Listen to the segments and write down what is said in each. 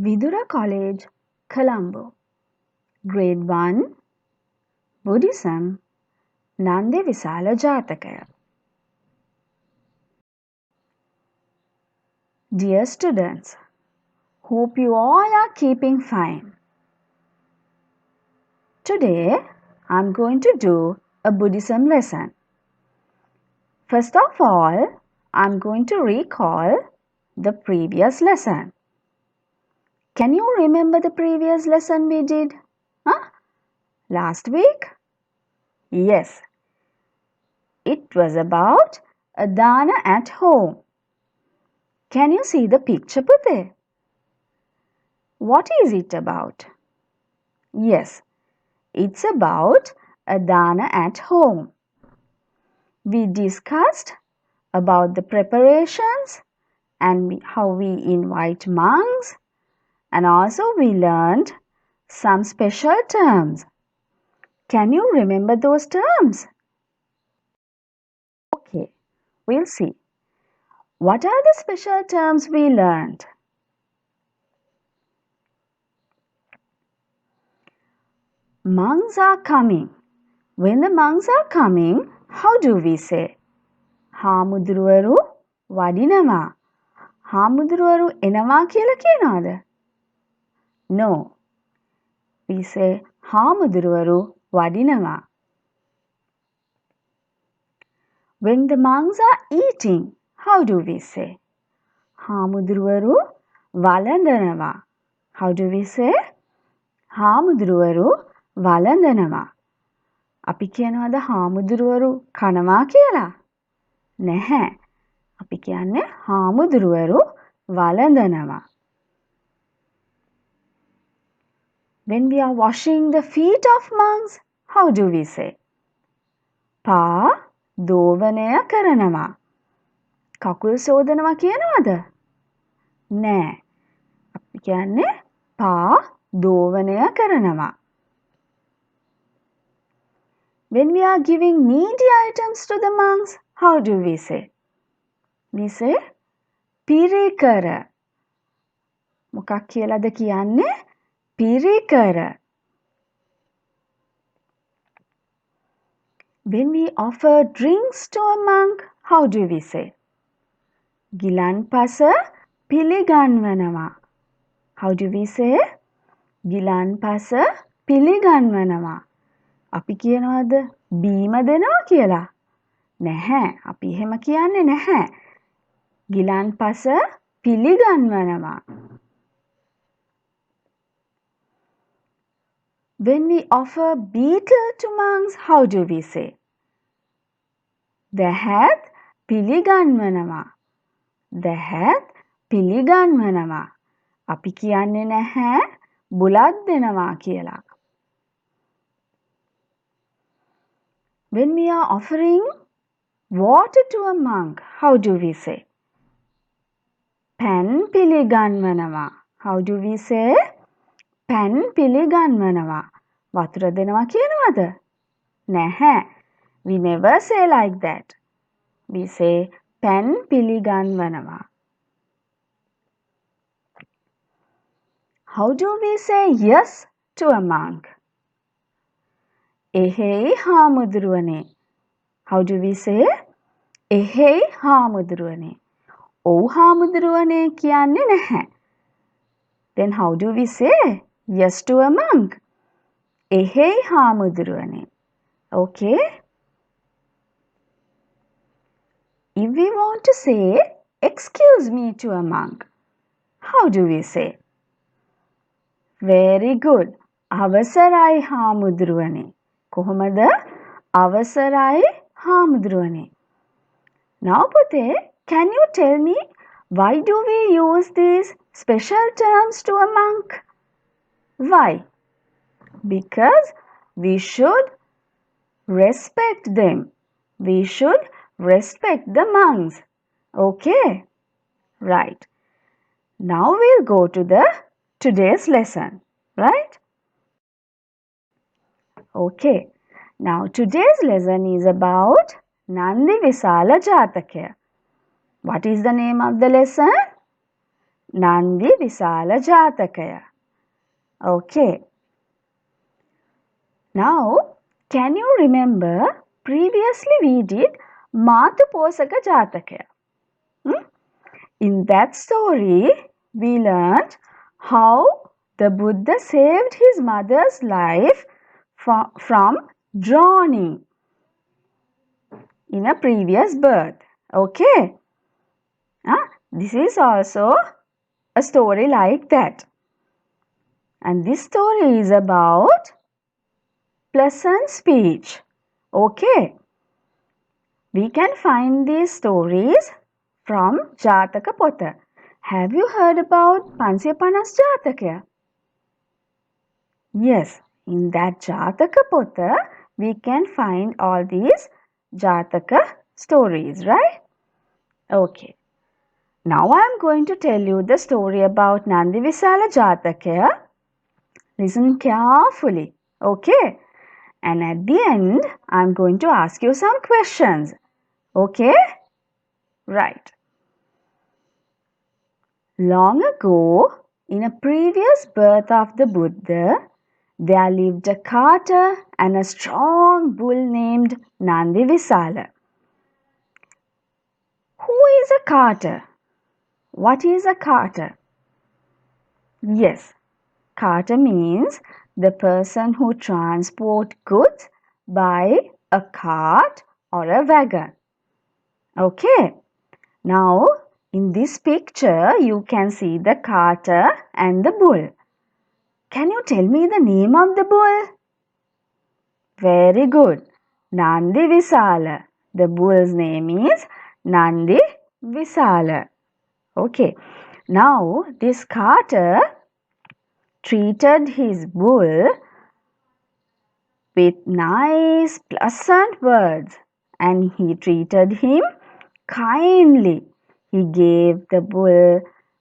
Vidura College, Colombo. Grade 1, Buddhism, Nandi Visala Jatakaya. Dear students, hope you all are keeping fine. Today, I'm going to do a Buddhism lesson. First of all, I'm going to recall the previous lesson. Can you remember the previous lesson we did? Last week? Yes. It was about a dana at home. Can you see the picture, Pute? What is it about? Yes, it's about a dana at home. We discussed about the preparations and how we invite monks, and also we learned some special terms. Can you remember those terms? Okay, we'll see. What are the special terms we learned? Monks are coming. When the monks are coming, how do we say? හාමුදුරුවරු වඩිනවා. හාමුදුරුවරු එනවා කියලා කියනවාද? No. We say හාමුදුරුවරු වඩිනවා. When the monks are eating, how do we say? හාමුදුරුවරු වළඳනවා. How do we say? හාමුදුරුවරු වළඳනවා. අපි කියනවාද හාමුදුරුවරු කනවා කියලා? නැහැ. අපි කියන්නේ හාමුදුරුවරු වළඳනවා. When we are washing the feet of monks, how do we say? පා දෝවනය කරනවා. කකුල් සෝදනවා කියනවද? නෑ. අපි කියන්නේ පා දෝවනය කරනවා. When we are giving needy items to the monks, how do we say? We say පිරිකර. මොකක් කියලාද කියන්නේ? පිරිකර. When we offer drinks to a monk, how do we say? ගිලන්පස පිළිගන්වනවා. How do we say? ගිලන්පස පිළිගන්වනවා. අපි කියනවාද බීම දෙනවා කියලා? නැහැ. අපි එහෙම කියන්නේ නැහැ. ගිලන්පස පිළිගන්වනවා. When we offer betel to monks, how do we say? දැහැත් පිළිගන්වනවා. දැහැත් පිළිගන්වනවා. අපි කියන්නේ නැහැ බුලත් දෙනවා කියලා. When we are offering water to a monk, how do we say? පැන් පිළිගන්වනවා. How do we say? පැන් පිළිගන්වනවා. වතුර දෙනවා කියනවද? නැහැ. We never say like that. We say පැන් පිළිගන්වනවා. How do we say yes to a monk? එහෙයි හාමුදුරුවනේ. How do we say? එහෙයි හාමුදුරුවනේ. ඔව් හාමුදුරුවනේ කියන්නේ නැහැ. Then how do we say yes to a monk? එහෙයි හාමුදුරුවනේ. Okay? If we want to say excuse me to a monk, how do we say? Very good. අවසරයි හාමුදුරුවනේ. කොහොමද? අවසරයි හාමුදුරුවනේ. Now Pute, can you tell me why do we use these special terms to a monk? Why? Because we should respect them. We should respect the monks. Okay? Right. Now we'll go to the today's lesson. Right? Okay. Now today's lesson is about Nandi Visala Jatakaya. What is the name of the lesson? Nandi Visala Jatakaya. Okay. Now, can you remember previously we did Mathuposaka Jatakaya? In that story, we learned how the Buddha saved his mother's life from drowning in a previous birth. Okay? This is also a story like that. And this story is about pleasant speech. Okay? We can find these stories from Jataka Pota. Have you heard about Pansiyapanas Jatakaya? Yes, in that Jataka Pota, we can find all these Jataka stories, right? Okay. Now I am going to tell you the story about Nandivisala Jatakaya. Listen carefully, okay? And at the end, I am going to ask you some questions, okay? Right. Long ago, in a previous birth of the Buddha, there lived a carter and a strong bull named Nandi Visala. Who is a carter? What is a carter? Yes, carter means the person who transports goods by a cart or a wagon. Okay, now in this picture you can see the carter and the bull. Can you tell me the name of the bull? Very good. Nandi Visala. The bull's name is Nandi Visala. Okay. Now, this carter treated his bull with nice, pleasant words, and he treated him kindly. He gave the bull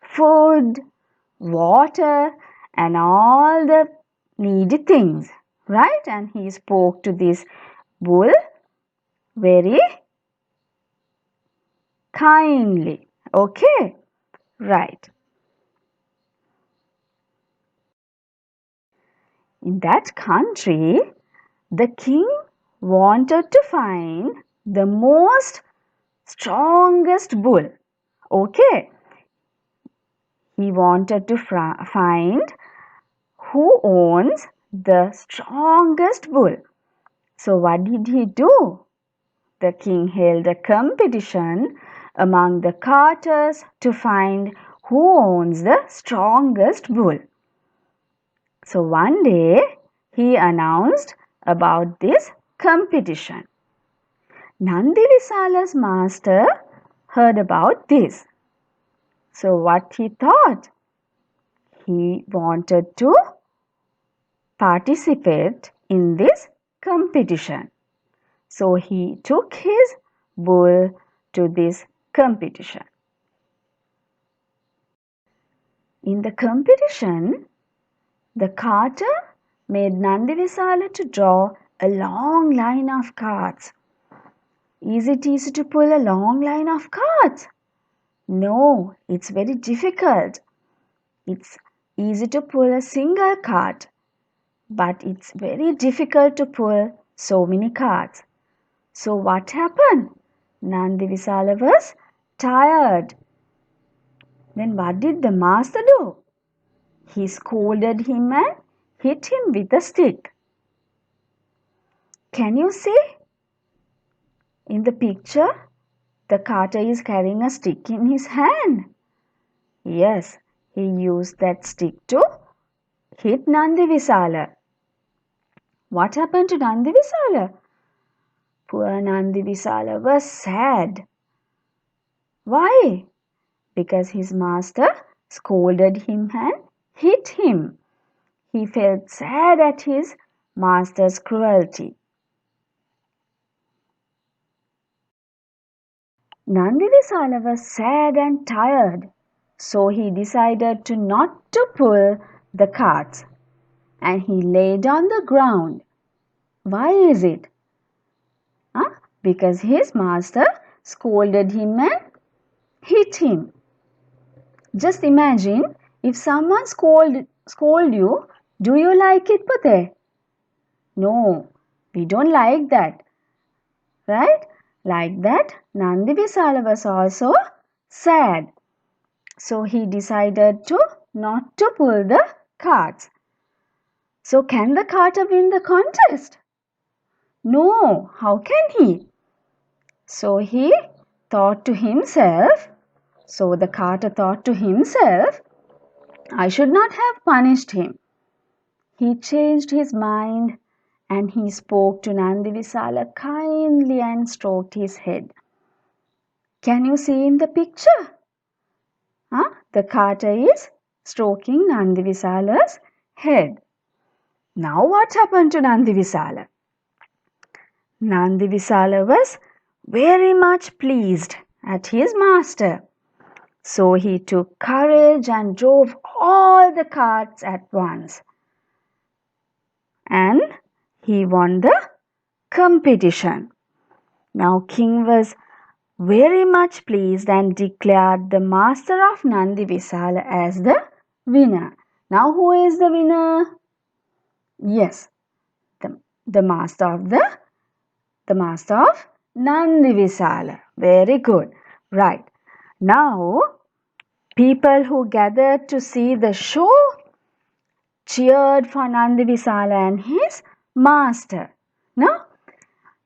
food, water, and all the needy things, right? And he spoke to this bull very kindly. Okay, right. In that country, the king wanted to find the most strongest bull. Okay, he wanted to find who owns the strongest bull. So, what did he do? The king held a competition among the carters to find who owns the strongest bull. So one day he announced about this competition. Nandivisala's master heard about this. So what he thought? He wanted to participate in this competition. So he took his bull to this competition. In the competition, the carter made Nandivisala to draw a long line of cards. Is it easy to pull a long line of cards? No, it's very difficult. It's easy to pull a single card, but it's very difficult to pull so many cards. So what happened? Nandivisala was tired. Then what did the master do? He scolded him and hit him with a stick. Can you see? In the picture, the carter is carrying a stick in his hand. Yes, he used that stick to hit Nandivisala. What happened to Nandivisala? Poor Nandivisala was sad. Why? Because his master scolded him and hit him. He felt sad at his master's cruelty. Nandivisala was sad and tired, so he decided to not to pull the carts, and he laid on the ground. Why is it? Because his master scolded him and hit him. Just imagine if someone scold you, do you like it, Pute? No, we don't like that, right? Like that, Nandi Visala was also sad. So he decided to not to pull the cards. So can the carter win the contest? No, how can he? So he thought to himself, so the carter thought to himself, I should not have punished him. He changed his mind and he spoke to Nandi Visala kindly and stroked his head. Can you see in the picture? The carter is stroking Nandi Visala's head. Now what happened to Nandi Visala? Nandi Visala was very much pleased at his master. So he took courage and drove all the carts at once. And he won the competition. Now King was very much pleased and declared the master of Nandi Visala as the winner. Now who is the winner? Yes, the master of Nandi Visala. Very good. Right. Now people who gathered to see the show cheered for Nandi Visala and his master. Now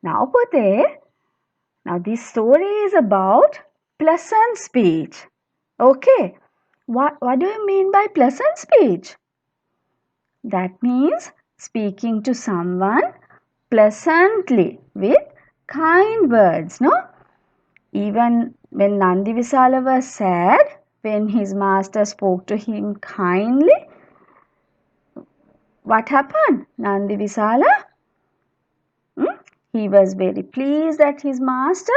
Pute, now this story is about pleasant speech. Okay. What do you mean by pleasant speech? That means speaking to someone pleasantly with kind words, no? Even when Nandi Visala was sad, when his master spoke to him kindly, what happened? Nandi Visala? He was very pleased at his master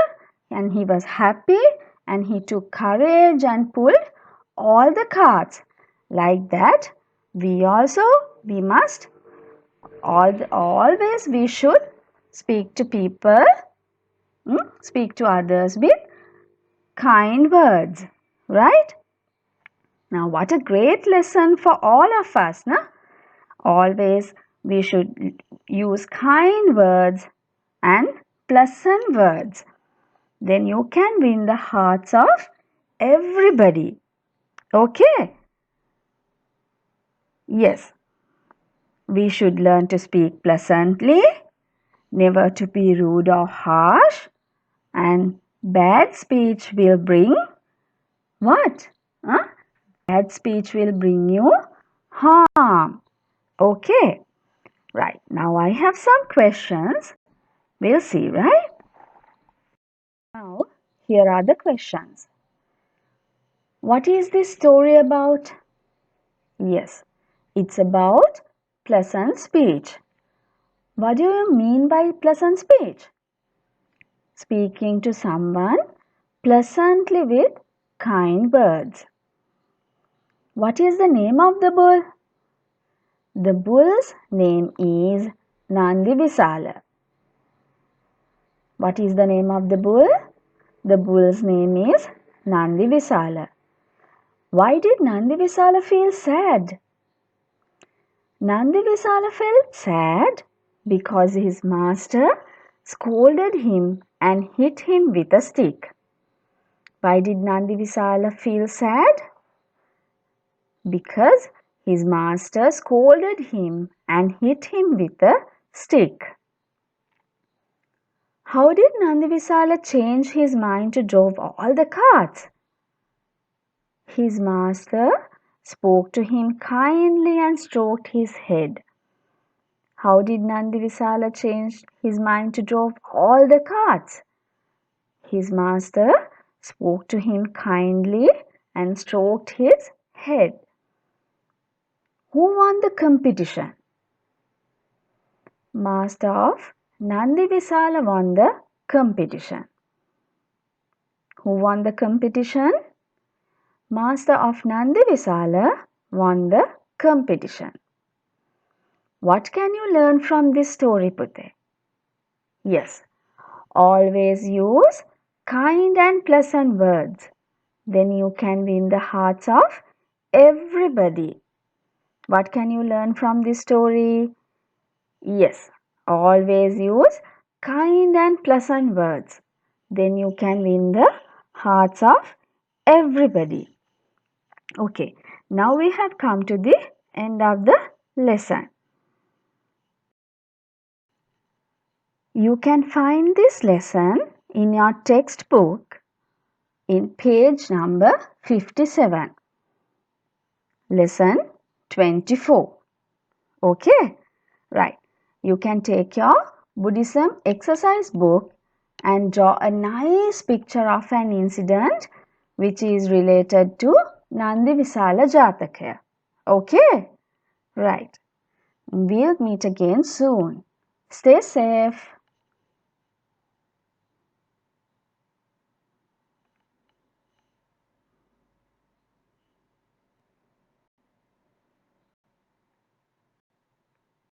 and he was happy and he took courage and pulled all the cards. Like that, we must always we should speak to people, speak to others with kind words, right? Now what a great lesson for all of us, na? Always we should use kind words and pleasant words. Then you can win the hearts of everybody. Okay? Yes. We should learn to speak pleasantly, never to be rude or harsh, and bad speech will bring what? Bad speech will bring you harm. Okay? Right. Now I have some questions. We'll see, right? Now, here are the questions. What is this story about? Yes, it's about pleasant speech. What do you mean by pleasant speech? Speaking to someone pleasantly with kind words. What is the name of the bull? The bull's name is Nandi Visala. What is the name of the bull? The bull's name is Nandi Visala. Why did Nandi Visala feel sad? Nandi Visala felt sad because his master scolded him and hit him with a stick. Why did Nandi Visala feel sad? Because his master scolded him and hit him with a stick. How did Nandi Visala change his mind to drove all the carts? His master spoke to him kindly and stroked his head. How did Nandi Visala change his mind to drove all the carts? His master spoke to him kindly and stroked his head. Who won the competition? Master of Nandi Visala won the competition. Who won the competition? Master of Nandi Visala won the competition. What can you learn from this story, Pute? Yes, always use kind and pleasant words. then you can win the hearts of everybody. What can you learn from this story? Yes, always use kind and pleasant words. Then you can win the hearts of everybody. Okay, now we have come to the end of the lesson. You can find this lesson in your textbook in page number 57. Lesson 24. Okay, right. You can take your Buddhism exercise book and draw a nice picture of an incident which is related to Nandi Visala Jatakaya. Okay, right. We'll meet again soon. Stay safe.